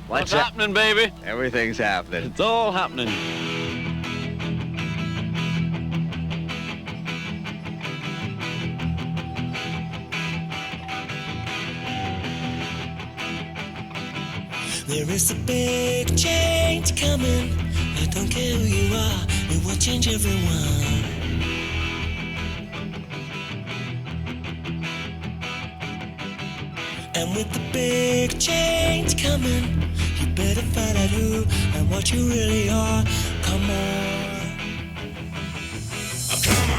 What's happening, baby? Everything's happening. It's all happening. There is a big change coming. I don't care who you are, it will change everyone. And with the big change coming, you better find out who and what you really are. Come on. Oh, come on.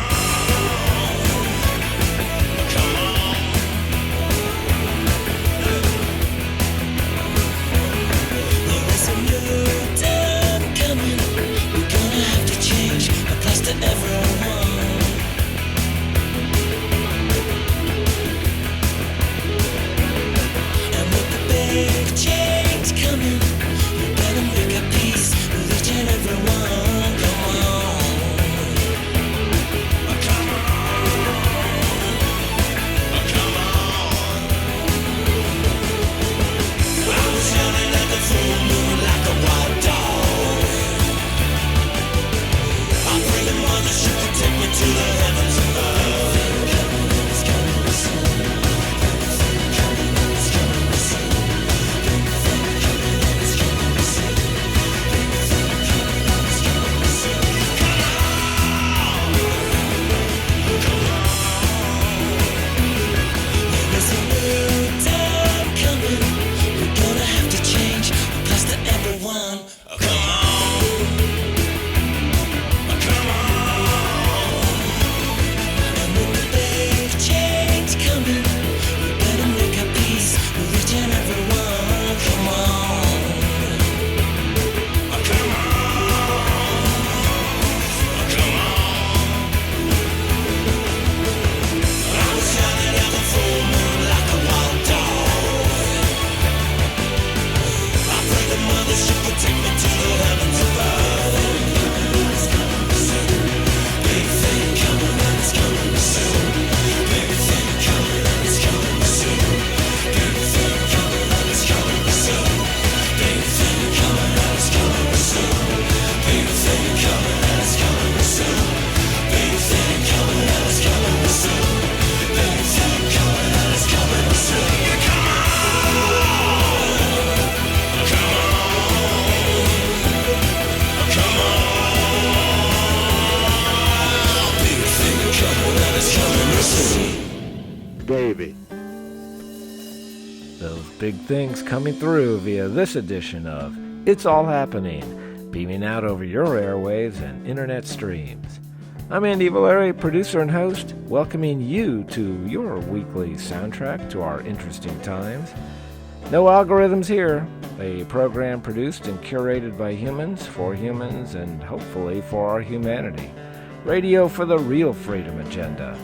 Come on. There is a new time coming. We're gonna have to change applies to everyone. Big change coming. You better make a peace with each and every one. Come on. Oh, come on. Oh, come on. I was running at the full moon like a wild dog. I pray the mothership will take me to the heavens above. It's coming soon. Baby. Those big things coming through via this edition of It's All Happening, beaming out over your airwaves and internet streams. I'm Andy Valeri, producer and host, welcoming you to your weekly soundtrack to our interesting times. No algorithms here, a program produced and curated by humans, for humans, and hopefully for our humanity. Radio for the real freedom agenda.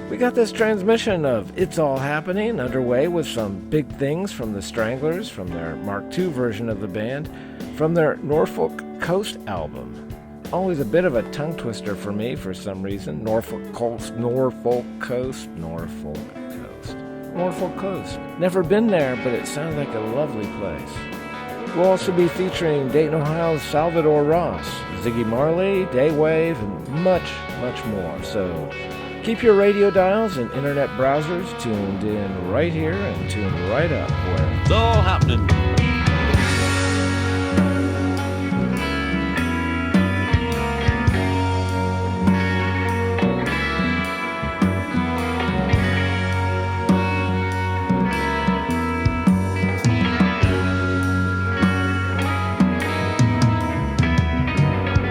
We got this transmission of It's All Happening underway with some big things from the Stranglers, from their Mark II version of the band, from their Norfolk Coast album. Always a bit of a tongue twister for me for some reason. Norfolk Coast. Never been there, but it sounds like a lovely place. We'll also be featuring Dayton, Ohio's Salvadore Ross, Ziggy Marley, Daywave, and much, much more. So keep your radio dials and internet browsers tuned in right here and tuned right up where It's all happening.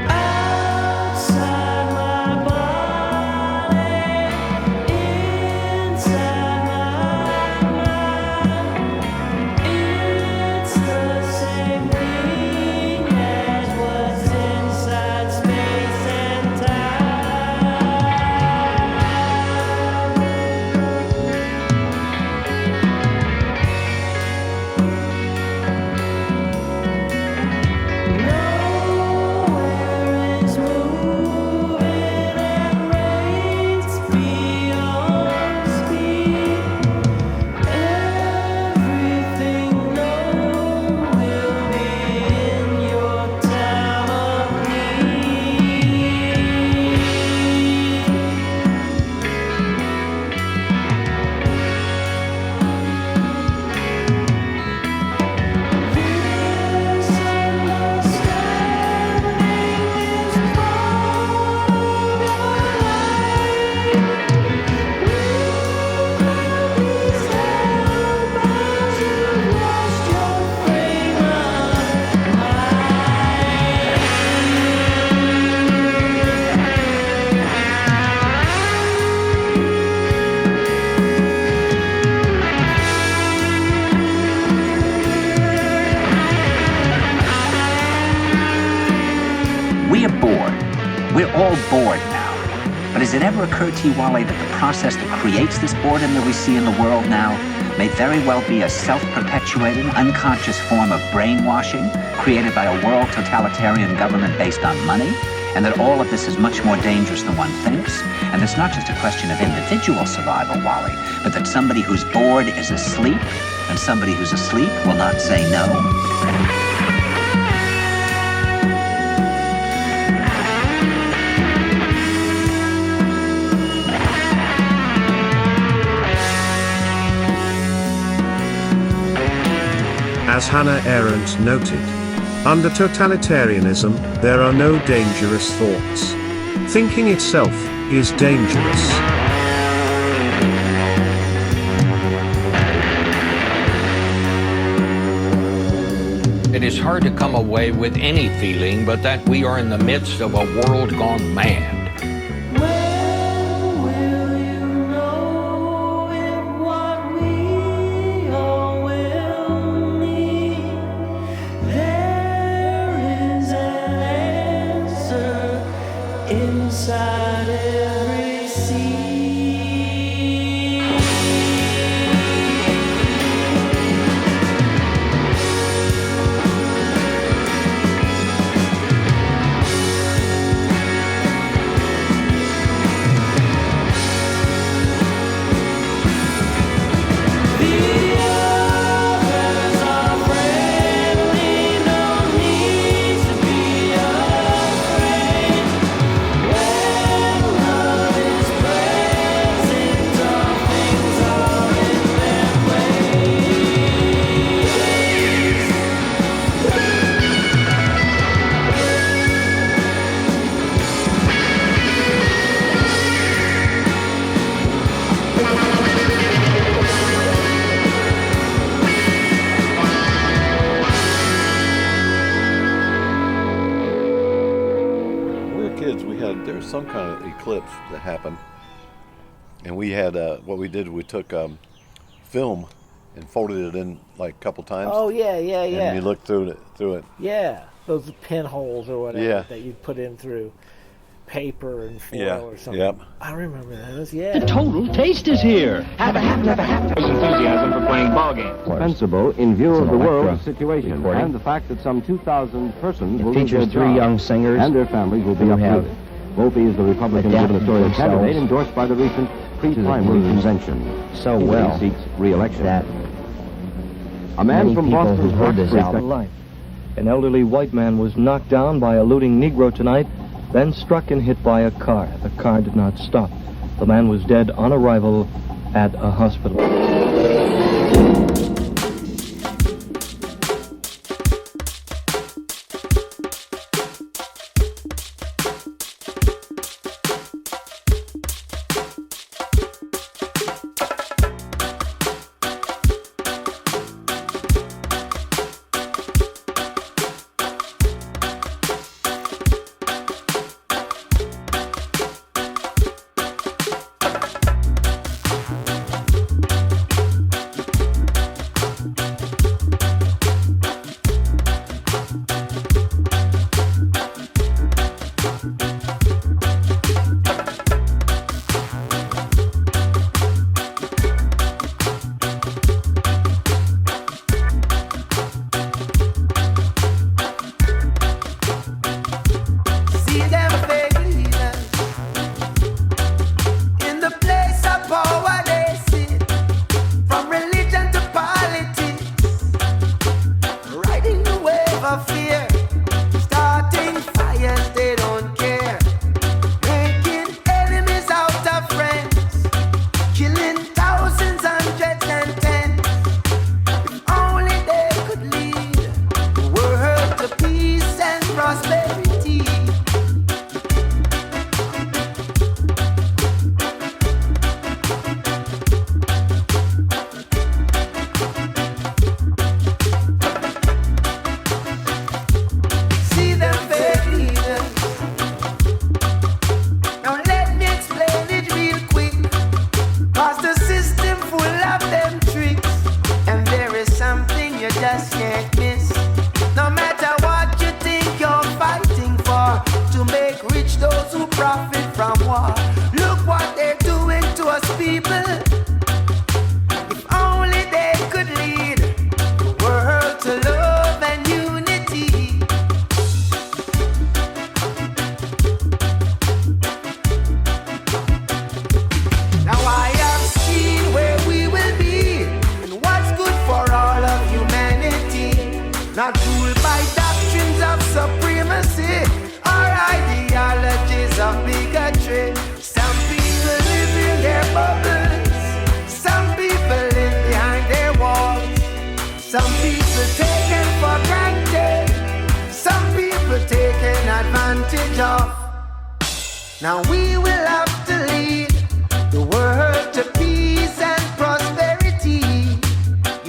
Inside my mind, We're all bored now. But has it ever occurred to you, Wally, that the process that creates this boredom that we see in the world now may very well be a self-perpetuating, unconscious form of brainwashing created by a world totalitarian government based on money? And that all of this is much more dangerous than one thinks? And it's not just a question of individual survival, Wally, but that somebody who's bored is asleep, and somebody who's asleep will not say no. As Hannah Arendt noted, under totalitarianism, there are no dangerous thoughts. Thinking itself is dangerous. It is hard to come away with any feeling but that we are in the midst of a world gone mad. Inside every sea. Some kind of eclipse that happened, and we had what we did, we took film and folded it in like a couple times. Oh yeah. And you looked through it. Yeah, those pinholes or whatever that you put in through paper and foil or something. Yep. I remember those. Yeah. The total taste is here. Have enthusiasm for playing ball games. Dispensable in view of the world's situation and the fact that some 2,000 persons will lose their three young singers and their families will be uprooted. Volpe is the Republican gubernatorial candidate endorsed by the recent pre-primary convention. So well He seeks re-election. that A man many from people Boston's who heard this Roxbury album. Life. An elderly white man was knocked down by a looting Negro tonight, then struck and hit by a car. The car did not stop. The man was dead on arrival at a hospital. Those profit from war. Look what they're doing to us people. If only they could lead the world to love and unity. Now I have seen where we will be and what's good for all of humanity. Not ruled by doctrines of supremacy or ideologies of bigotry. Some people live in their bubbles. Some people live behind their walls. Some people taken for granted. Some people taken advantage of. Now we will have to lead the world to peace and prosperity.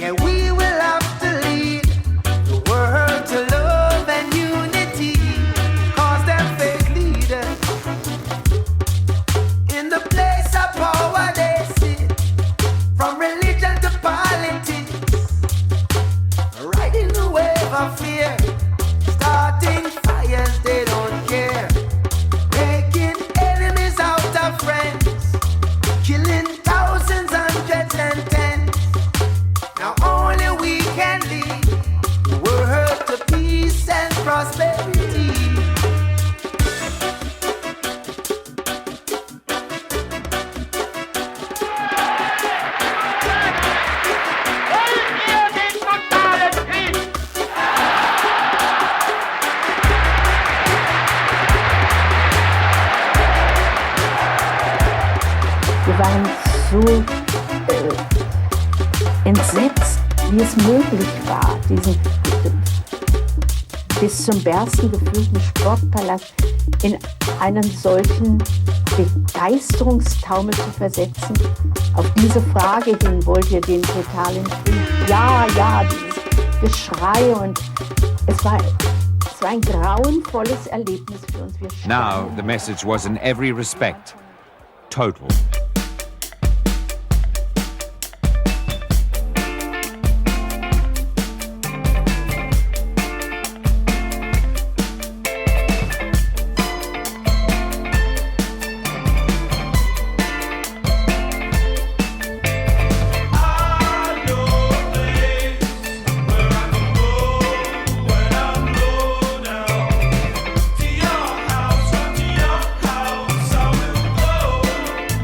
Yeah, we will have to lead the world to love and unity. Cause them fake leaders in the place of power they sit, from religion to politics, riding the wave of fear, starting fires they don't care, making enemies out of friends, killing thousands, hundreds and tens. Now only we can lead the world to peace and prosperity. Wir waren so entsetzt, wie es möglich war, diesen bis zum Bersten gefüllten Sportpalast in einen solchen Begeisterungstaumel zu versetzen. Auf diese Frage hin, wollt ihr den totalen Krieg? Ja, ja, dieses Geschrei, und es war ein grauenvolles Erlebnis für uns. Now the message was in every respect total.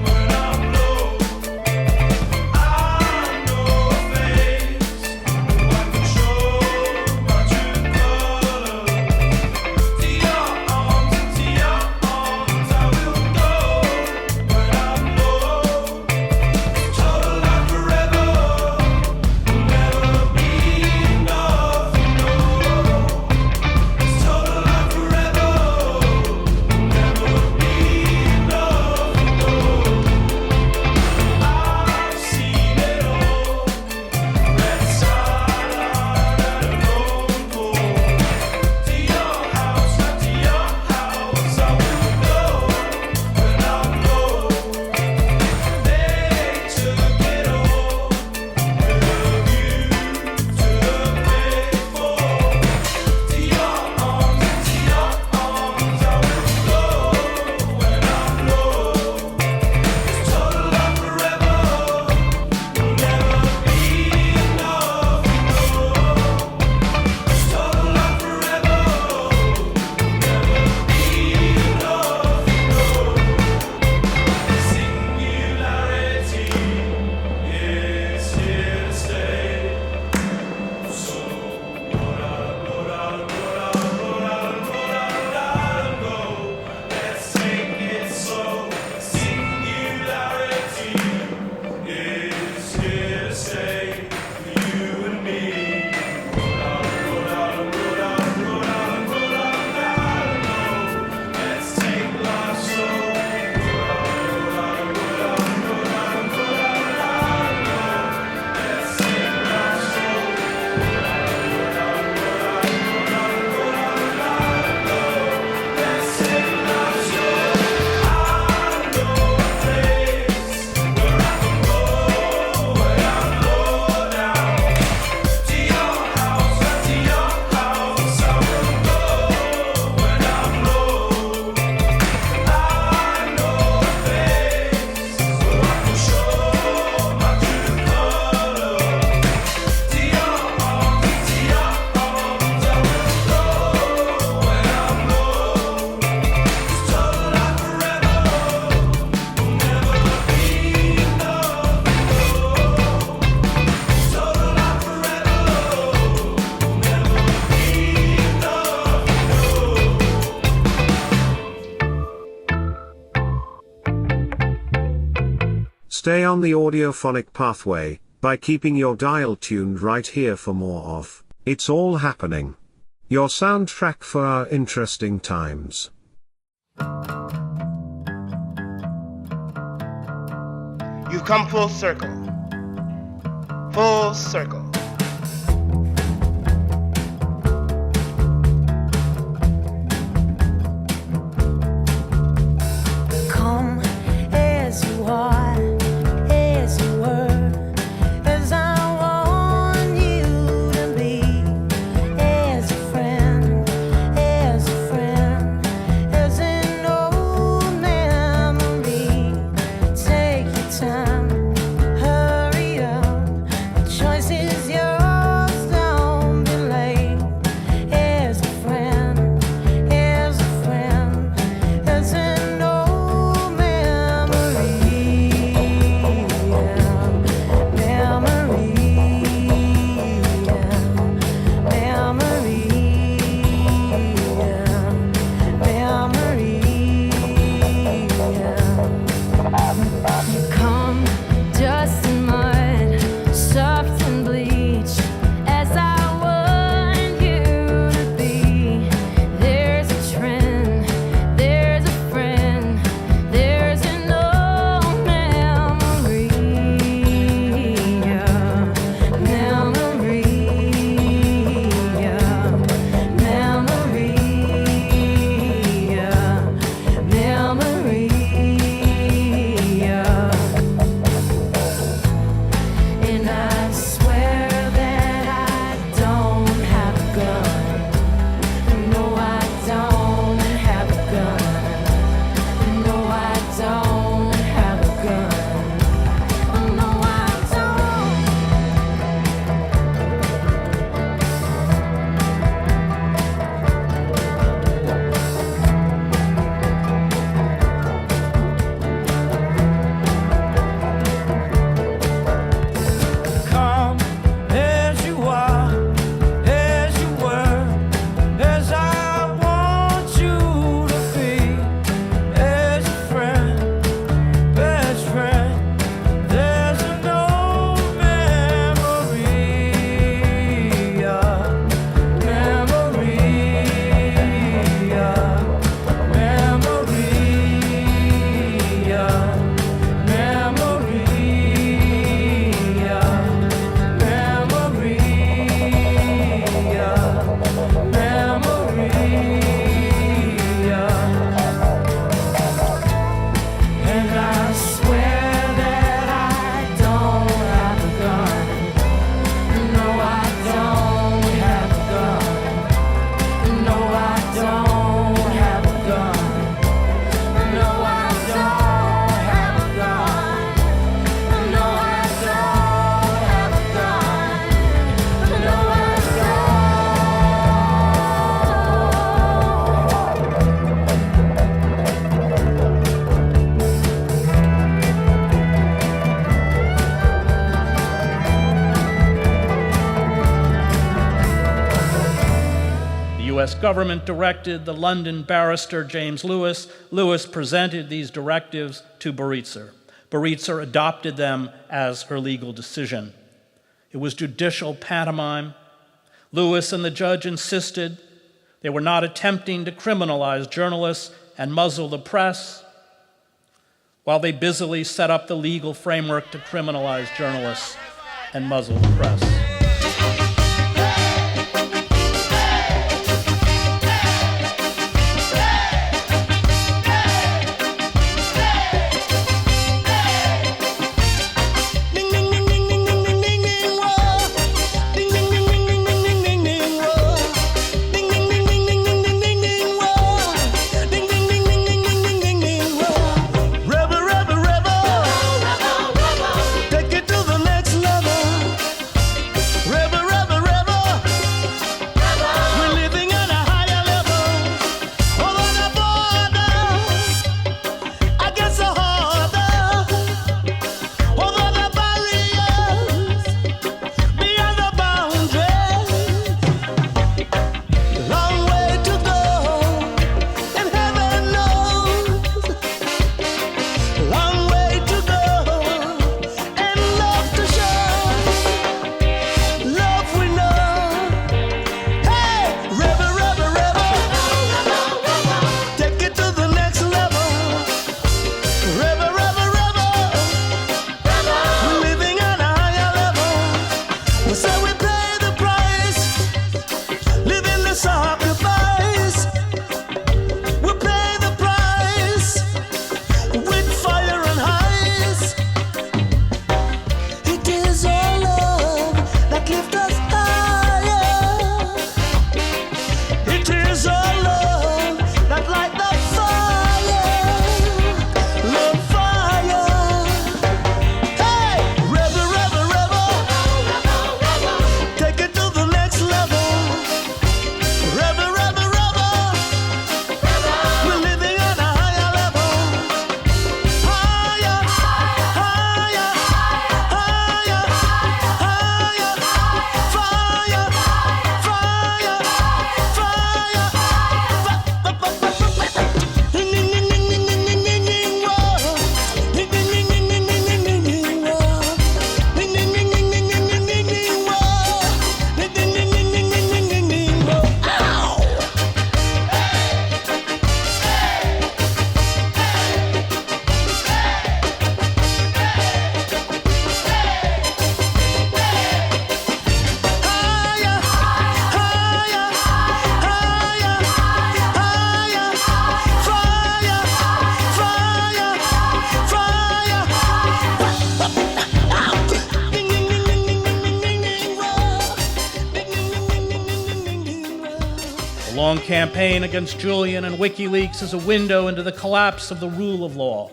When Stay on the audiophonic pathway by keeping your dial tuned right here for more of It's All Happening, your soundtrack for our interesting times. You've come full circle. Full circle. Come as you are, as you were, as I want you to be, as a friend, as an old memory. Take your time, hurry up, the choice is yours, don't be late. As a friend, as an old memory, come dust and mud, soft and bleached, as I want you to be. There's a trend, there's a friend, there's an old memory, and I swear that I don't have a gun. No, I don't have a gun. No, I don't have a gun. No, I don't. Come as you are, as you were, as I want you to be, as a friend, best friend. There's an old memory, and I swear that I don't have a gun. No, I don't have a gun. No, I don't have a gun. No, I don't have a gun. No, I don't have a gun. No, I The U.S. government directed the London barrister James Lewis. Lewis presented these directives to Burroughs. Burroughs adopted them as her legal decision. It was judicial pantomime. Lewis and the judge insisted they were not attempting to criminalize journalists and muzzle the press, while they busily set up the legal framework to criminalize journalists and muzzle the press. Rebel, rebel, rebel, take it to the next level. The long campaign against Julian and WikiLeaks is a window into the collapse of the rule of law.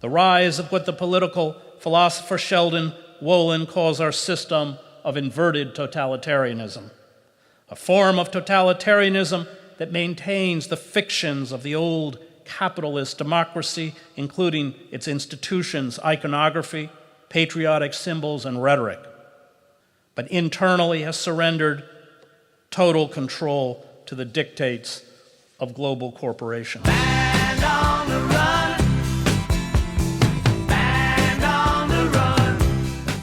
The rise of what the political philosopher Sheldon Wolin calls our system of inverted totalitarianism, a form of totalitarianism that maintains the fictions of the old capitalist democracy, including its institutions, iconography, patriotic symbols, and rhetoric, but internally has surrendered total control to the dictates of global corporations. Band on the run. Band on the run.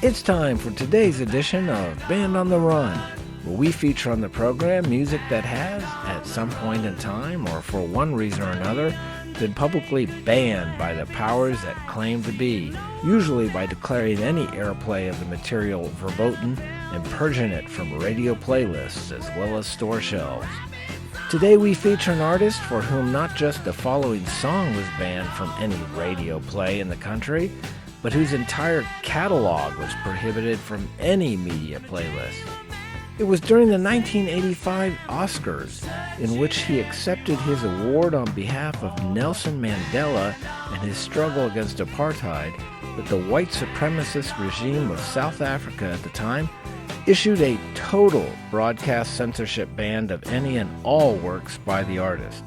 It's time for today's edition of Band on the Run, where we feature on the program music that has, at some point in time or for one reason or another, been publicly banned by the powers that claim to be, usually by declaring any airplay of the material verboten and purging it from radio playlists as well as store shelves. Today we feature an artist for whom not just the following song was banned from any radio play in the country, but whose entire catalog was prohibited from any media playlist. It was during the 1985 Oscars, in which he accepted his award on behalf of Nelson Mandela and his struggle against apartheid, that the white supremacist regime of South Africa at the time issued a total broadcast censorship ban of any and all works by the artist.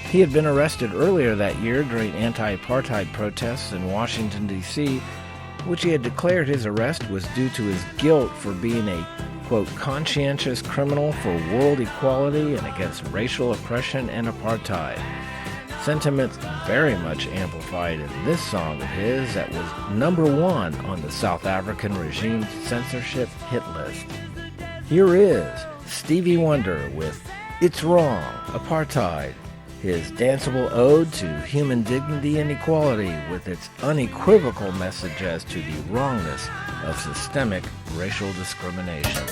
He had been arrested earlier that year during anti-apartheid protests in Washington, D.C., which he had declared his arrest was due to his guilt for being a, quote, conscientious criminal for world equality and against racial oppression and apartheid. Sentiments very much amplified in this song of his that was #1 on the South African regime's censorship hit list. Here is Stevie Wonder with It's Wrong, Apartheid, his danceable ode to human dignity and equality with its unequivocal message as to the wrongness of systemic racial discrimination.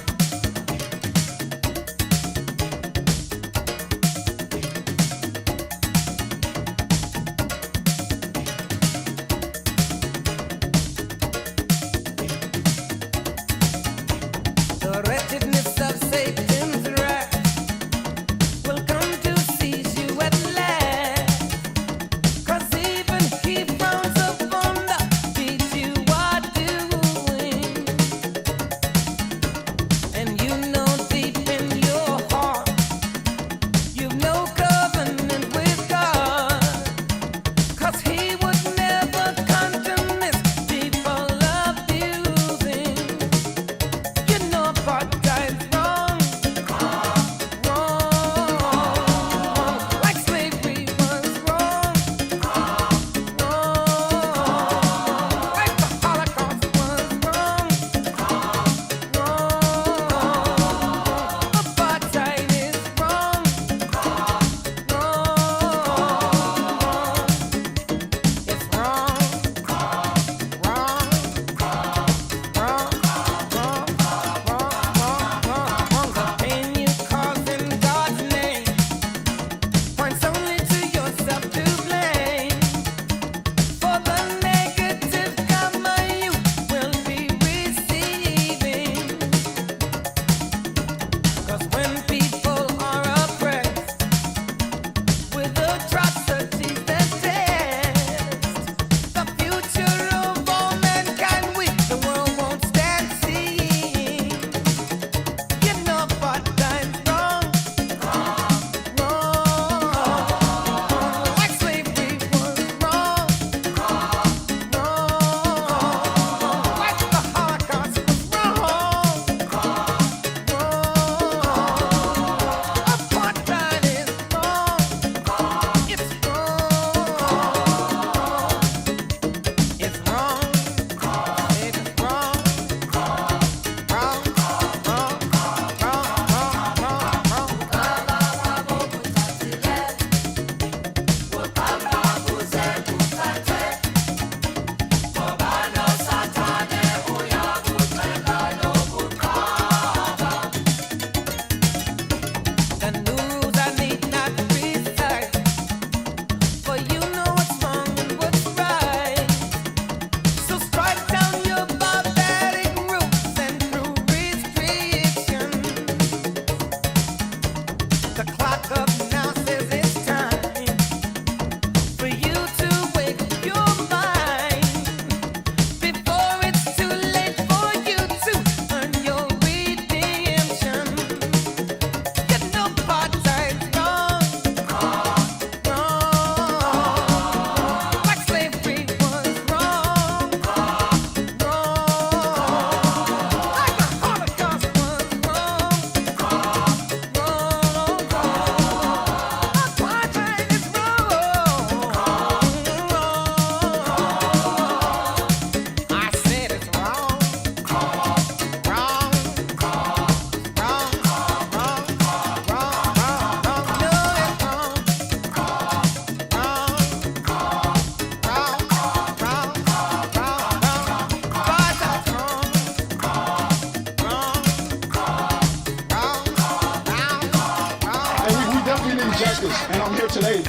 justice, and I'm here today.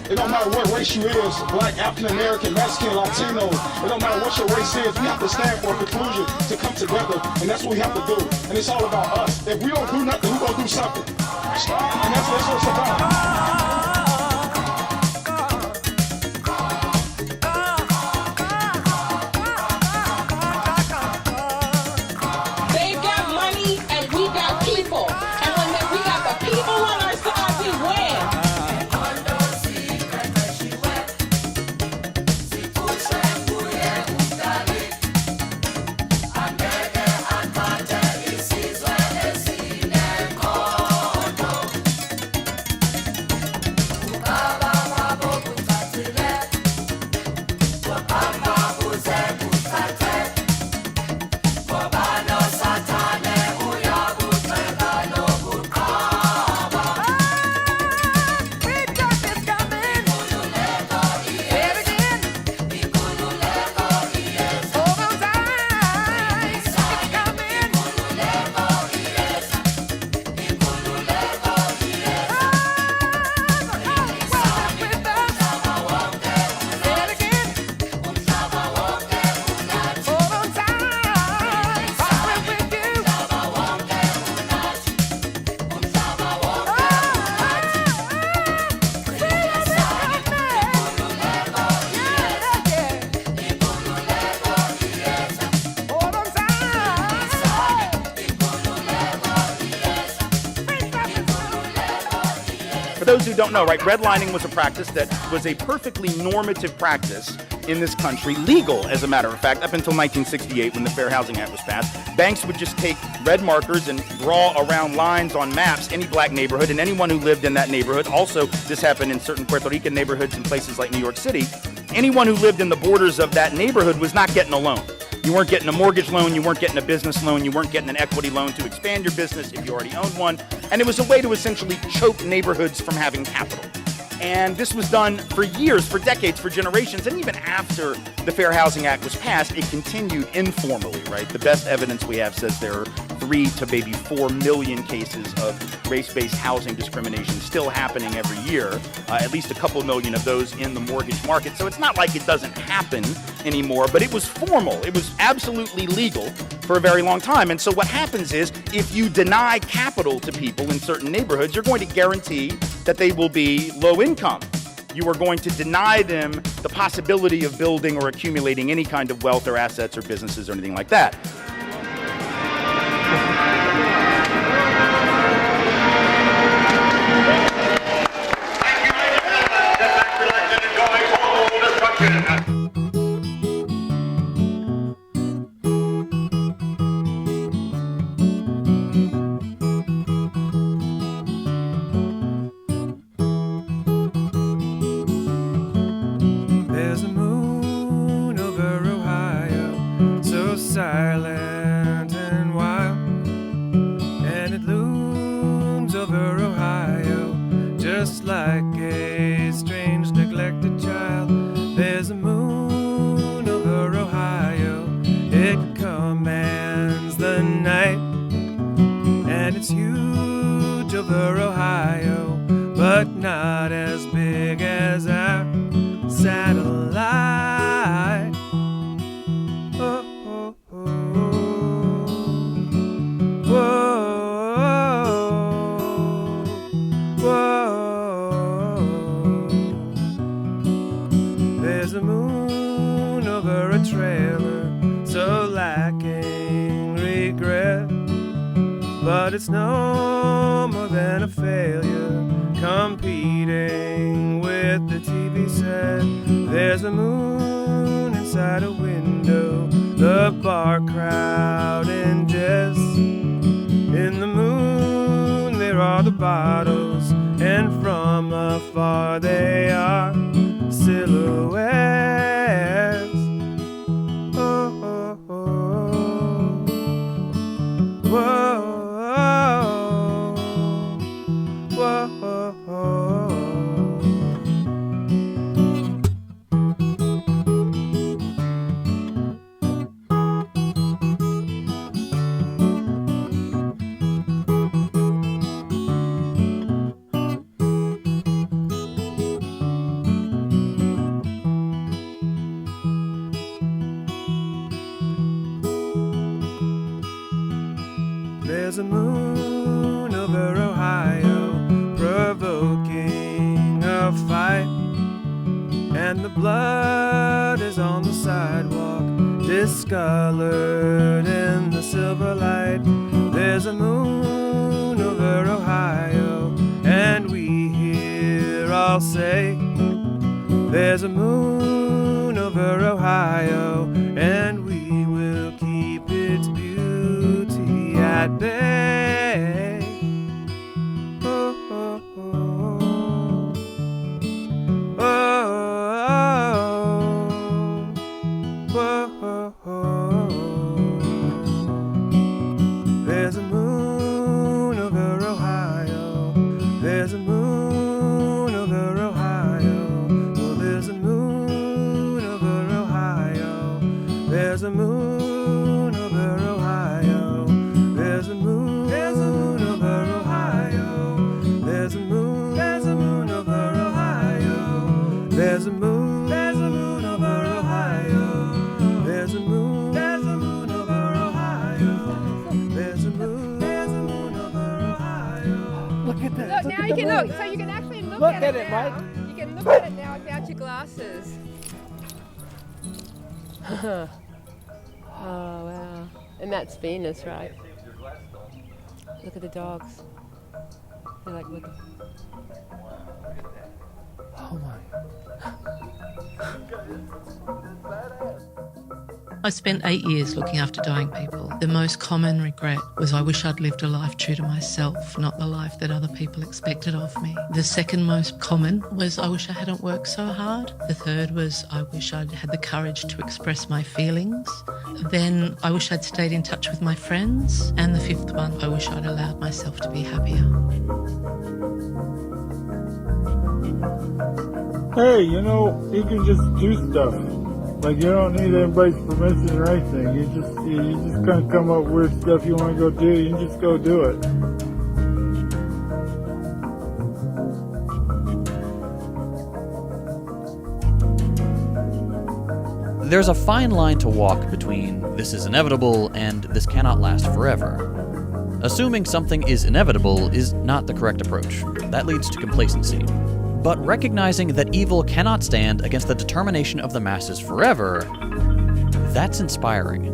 It don't matter what race you is, black, African American, Mexican, Latino. It don't matter what your race is. We have to stand for a conclusion to come together, and that's what we have to do. And it's all about us. If we don't do nothing, we're gonna do something. And that's what it's about. For those who don't know, right, redlining was a practice that was a perfectly normative practice in this country, legal as a matter of fact, up until 1968 when the Fair Housing Act was passed. Banks would just take red markers and draw around lines on maps any black neighborhood, and anyone who lived in that neighborhood, also this happened in certain Puerto Rican neighborhoods in places like New York City, anyone who lived in the borders of that neighborhood was not getting a loan. You weren't getting a mortgage loan, you weren't getting a business loan, you weren't getting an equity loan to expand your business if you already owned one, and it was a way to essentially choke neighborhoods from having capital. And this was done for years, for decades, for generations, and even after the Fair Housing Act was passed, it continued informally, right? The best evidence we have says there are 3 to maybe 4 million cases of race-based housing discrimination still happening every year, at least a couple million of those in the mortgage market. So it's not like it doesn't happen anymore, but it was formal. It was absolutely legal for a very long time. And so what happens is if you deny capital to people in certain neighborhoods, you're going to guarantee that they will be low income. You are going to deny them the possibility of building or accumulating any kind of wealth or assets or businesses or anything like that. There's a moon over Ohio, so silent and wild, and it looms over Ohio, just like a strange neglected child. There's a moon over Ohio, it commands the night, and it's huge over Ohio, but not as big as our satellite. Oh, oh, oh. Whoa, whoa. There's a moon over a trailer, so lacking regret, but it's no more than a failure, competing with the TV set. There's a moon inside a window, the bar crowd ingests. In the moon there are the bottles, and from afar they are silhouettes. Oh, oh, oh. Whoa, whoa, whoa. moon over Ohio, provoking a fight. And the blood is on the sidewalk, discolored in the silver light. There's a moon over Ohio, and we hear all say, there's a moon over Ohio, and we will keep its beauty at bay. Oh, oh, oh, oh, oh, oh, oh, oh. There's a moon over Ohio. There's a moon over Ohio. Oh, there's a moon over Ohio. There's a moon over Ohio. There's a moon. There's a moon over Ohio. There's a moon. There's a moon over Ohio. There's a moon. There's a moon over Ohio. There's a moon. There's a moon over Ohio. There's a moon. There's a moon over Ohio. Look at that. Look, now you can look. So you can actually look at it now. Mike. You can look at it now without your glasses. Oh, wow. And that's Venus, right? Look at the dogs. They're like, look. Oh my. I spent 8 years looking after dying people. The most common regret was I wish I'd lived a life true to myself, not the life that other people expected of me. The second most common was I wish I hadn't worked so hard. The third was I wish I'd had the courage to express my feelings. Then I wish I'd stayed in touch with my friends. And the fifth one, I wish I'd allowed myself to be happier. Hey, you know, you can just do stuff. Like, you don't need anybody's permission or anything. You just kind of come up with weird stuff you want to go do. You can just go do it. There's a fine line to walk between this is inevitable and this cannot last forever. Assuming something is inevitable is not the correct approach. That leads to complacency. But recognizing that evil cannot stand against the determination of the masses forever, that's inspiring.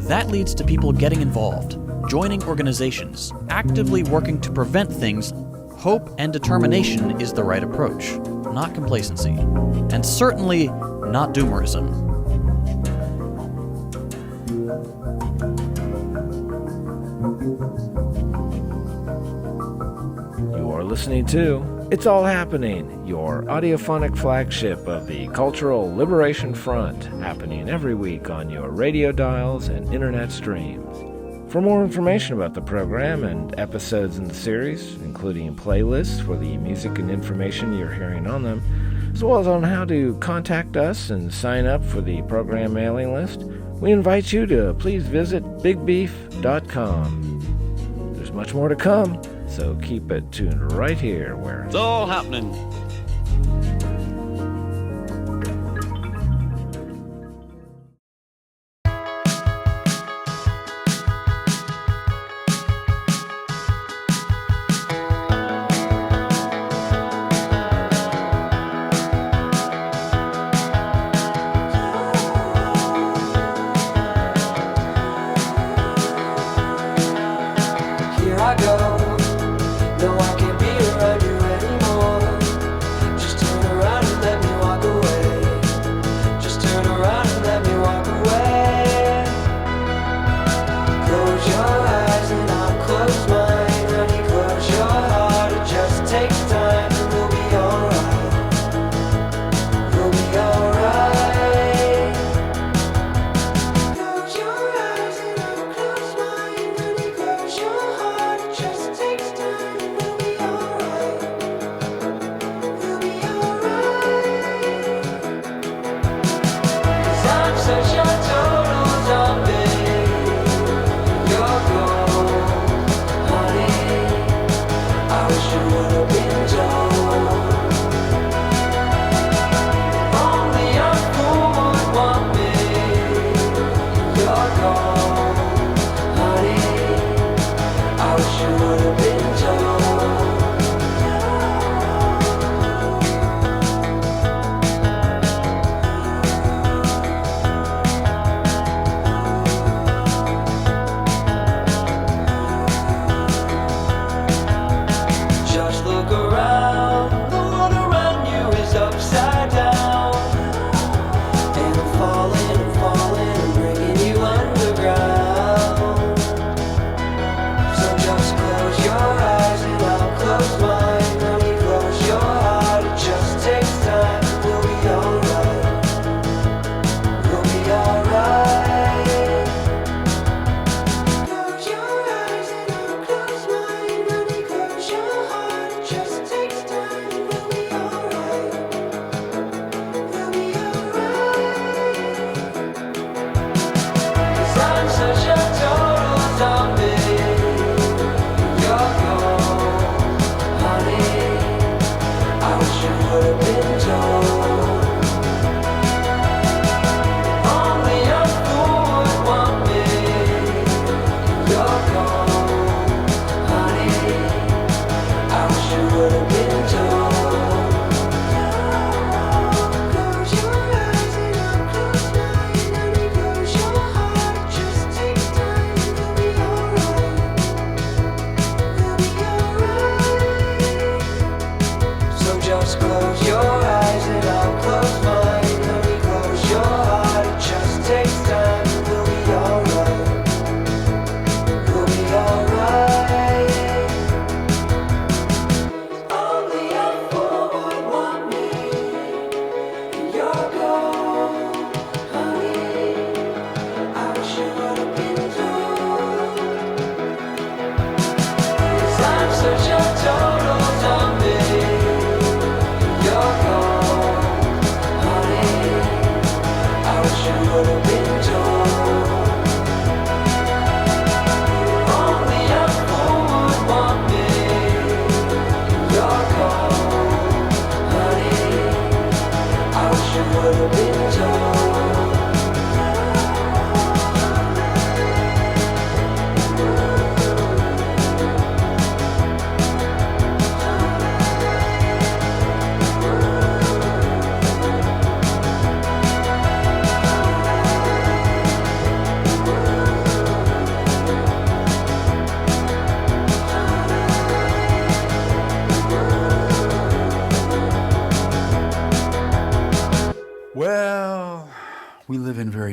That leads to people getting involved, joining organizations, actively working to prevent things. Hope and determination is the right approach, not complacency, and certainly not doomerism. You are listening to It's All Happening, your audiophonic flagship of the Cultural Liberation Front, happening every week on your radio dials and internet streams. For more information about the program and episodes in the series, including playlists for the music and information you're hearing on them, as well as on how to contact us and sign up for the program mailing list, we invite you to please visit bigbeef.com. There's much more to come, so keep it tuned right here where It's all happening.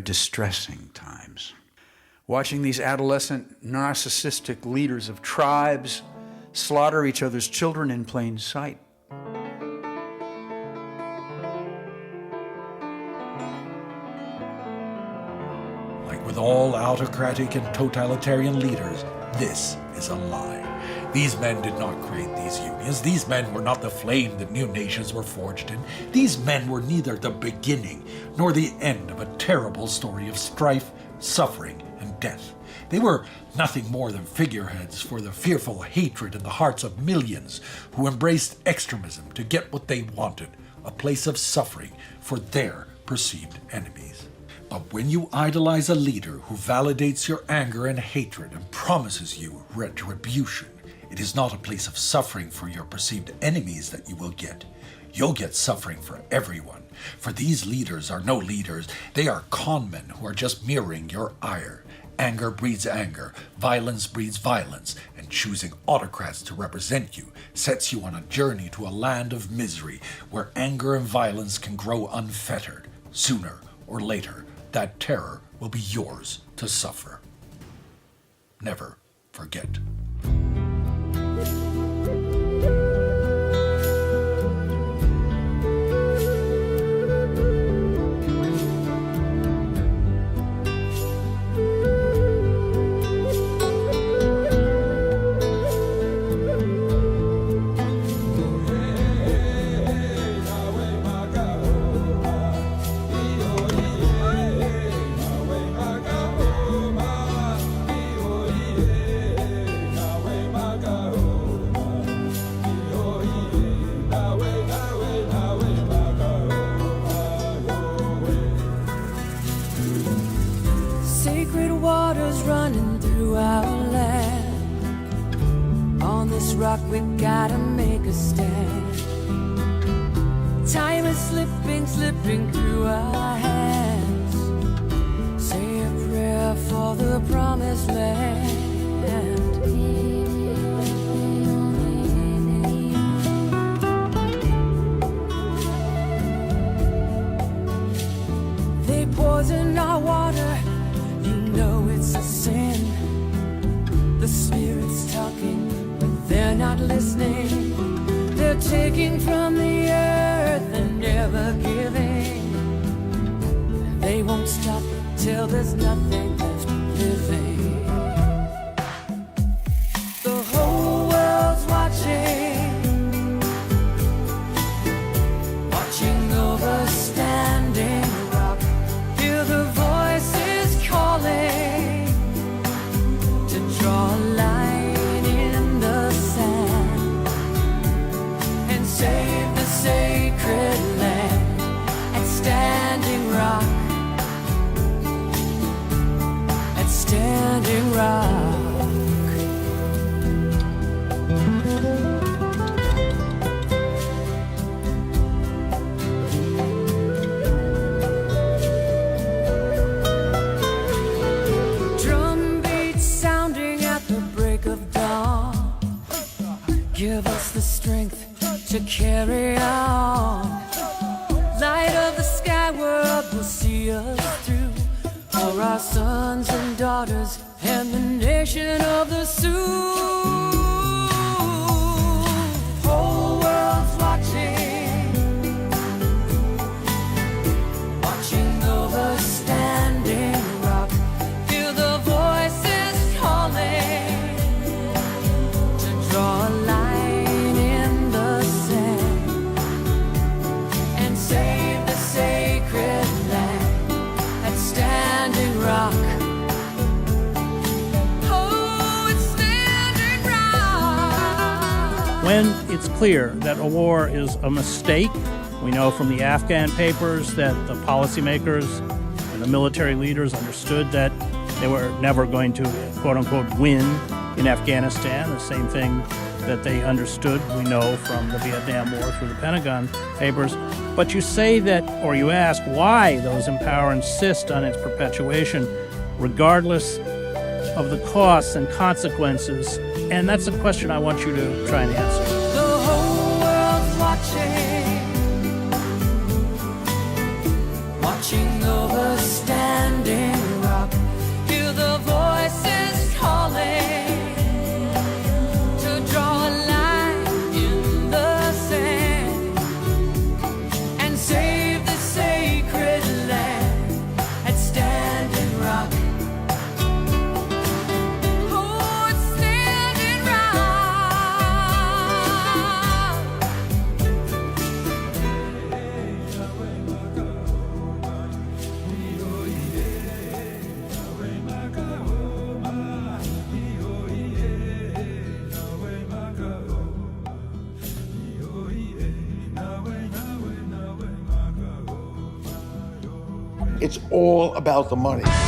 Distressing times. Watching these adolescent narcissistic leaders of tribes slaughter each other's children in plain sight. Like with all autocratic and totalitarian leaders, this is a lie. These men did not create these unions. These men were not the flame that new nations were forged in. These men were neither the beginning nor the end of a terrible story of strife, suffering, and death. They were nothing more than figureheads for the fearful hatred in the hearts of millions who embraced extremism to get what they wanted, a place of suffering for their perceived enemies. But when you idolize a leader who validates your anger and hatred and promises you retribution, it is not a place of suffering for your perceived enemies that you will get. You'll get suffering for everyone. For these leaders are no leaders. They are conmen who are just mirroring your ire. Anger breeds anger. Violence breeds violence. And choosing autocrats to represent you sets you on a journey to a land of misery where anger and violence can grow unfettered. Sooner or later, that terror will be yours to suffer. Never forget. this rock, we gotta make a stand. Time is slipping through our hands. Say a prayer for the promised land. They poison our water, you know it's a sin. The spirits talking, but they're not listening. They're taking from the earth and never giving. They won't stop till there's nothing left living. The whole world's watching, watching over Standing Rock. Hear the voices calling to draw a line in the sand and save the sacred land at Standing Rock. At Standing Rock. Drum beats sounding at the break of dawn. Give us the strength to carry on. Light of the sky world will see us through. For our sons and daughters and the nation of the Sioux. Whole world's watching, watching over Standing Rock. Hear the voices calling to draw a line in the sand and save the sacred land at Standing Rock. Oh, it's Standing Rock. When it's clear that a war is a mistake, we know from the Afghan papers that the policymakers and the military leaders understood that they were never going to, quote-unquote, win in Afghanistan, the same thing that they understood, we know, from the Vietnam War through the Pentagon Papers. But you say that, or you ask why those in power insist on its perpetuation, regardless of the costs and consequences. And that's a question I want you to try and answer. The whole world's watching, watching over Standing Rock. Hear the voices calling to draw a line in the sand and save the sacred land at Standing Rock. Oh, it's Standing It's all about the money. Rock.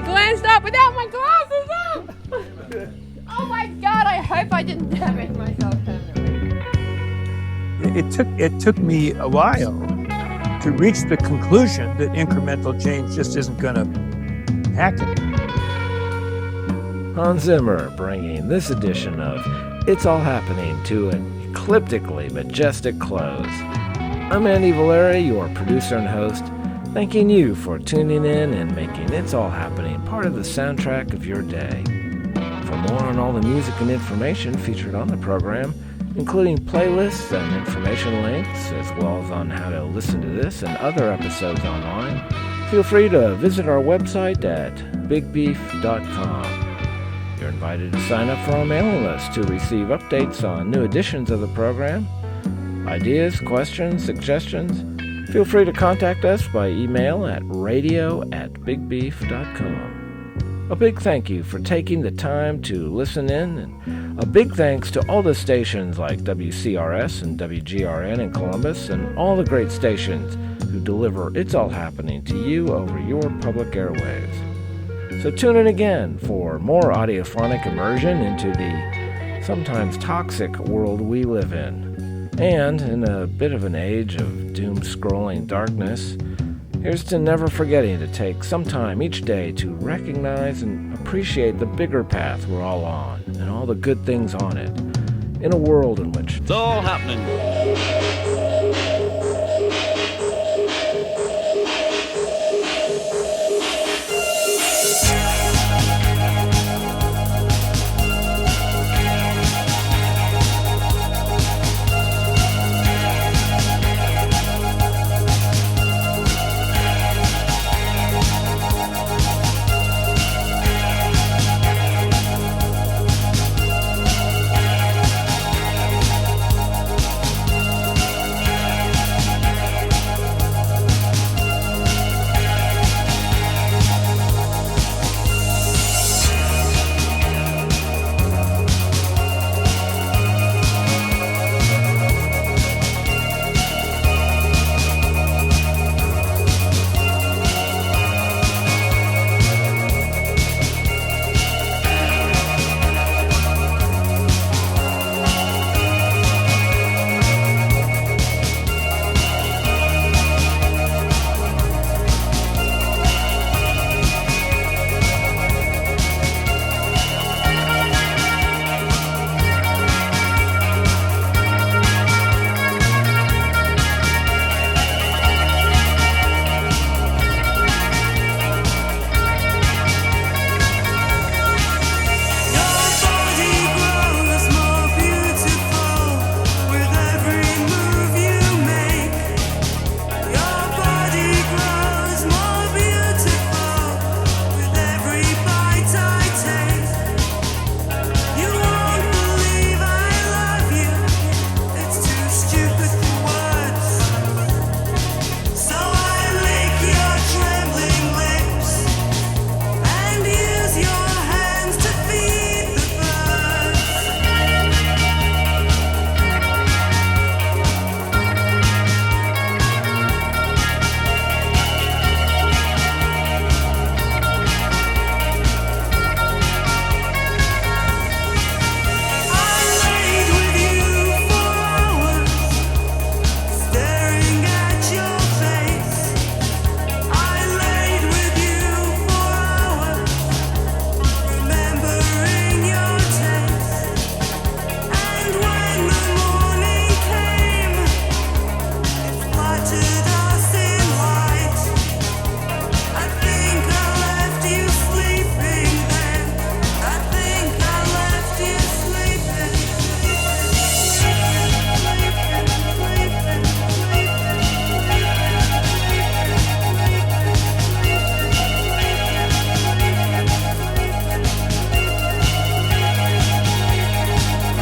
glanced up without my glasses on. Oh my God, I hope I didn't damage myself permanently. It took me a while to reach the conclusion that incremental change just isn't going to happen. Hans Zimmer bringing this edition of It's All Happening to an ecliptically majestic close. I'm Andy Valeri, your producer and host, thanking you for tuning in and making It's All Happening part of the soundtrack of your day. For more on all the music and information featured on the program, including playlists and information links, as well as on how to listen to this and other episodes online, feel free to visit our website at bigbeef.com. You're invited to sign up for our mailing list to receive updates on new editions of the program. Ideas, questions, suggestions, feel free to contact us by email at radio@bigbeef.com. A big thank you for taking the time to listen in, and a big thanks to all the stations like WCRS and WGRN in Columbus and all the great stations who deliver It's All Happening to you over your public airwaves. So tune in again for more audiophonic immersion into the sometimes toxic world we live in. And in a bit of an age of doom-scrolling darkness, here's to never forgetting to take some time each day to recognize and appreciate the bigger path we're all on and all the good things on it, in a world in which It's all happening.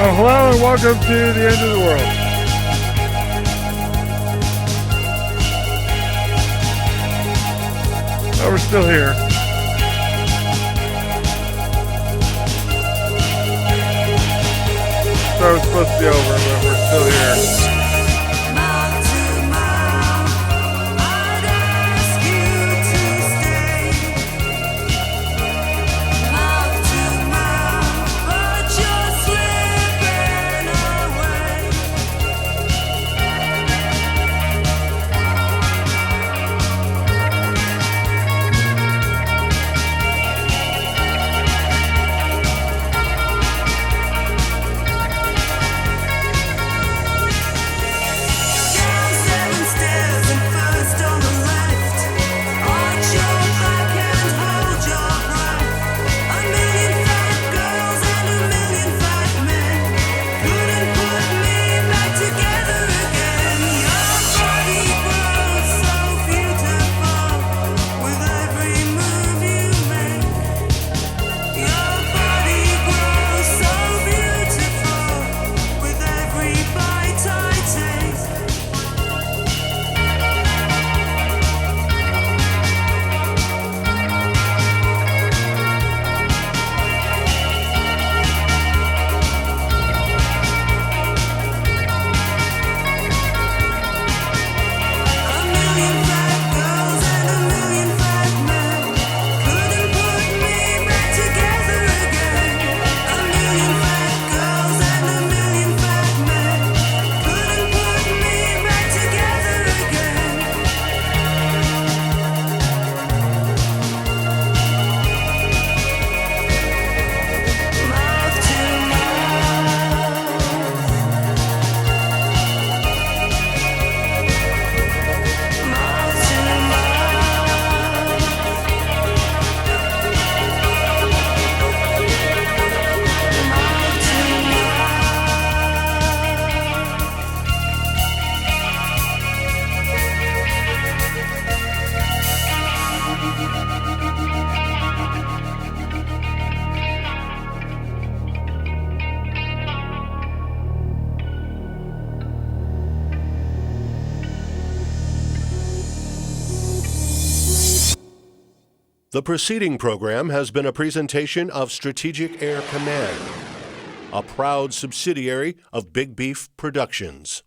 Hello and welcome to the end of the world. Oh, we're still here. So it's supposed to be over, but we're still here. The preceding program has been a presentation of Strategic Air Command, a proud subsidiary of Big Beef Productions.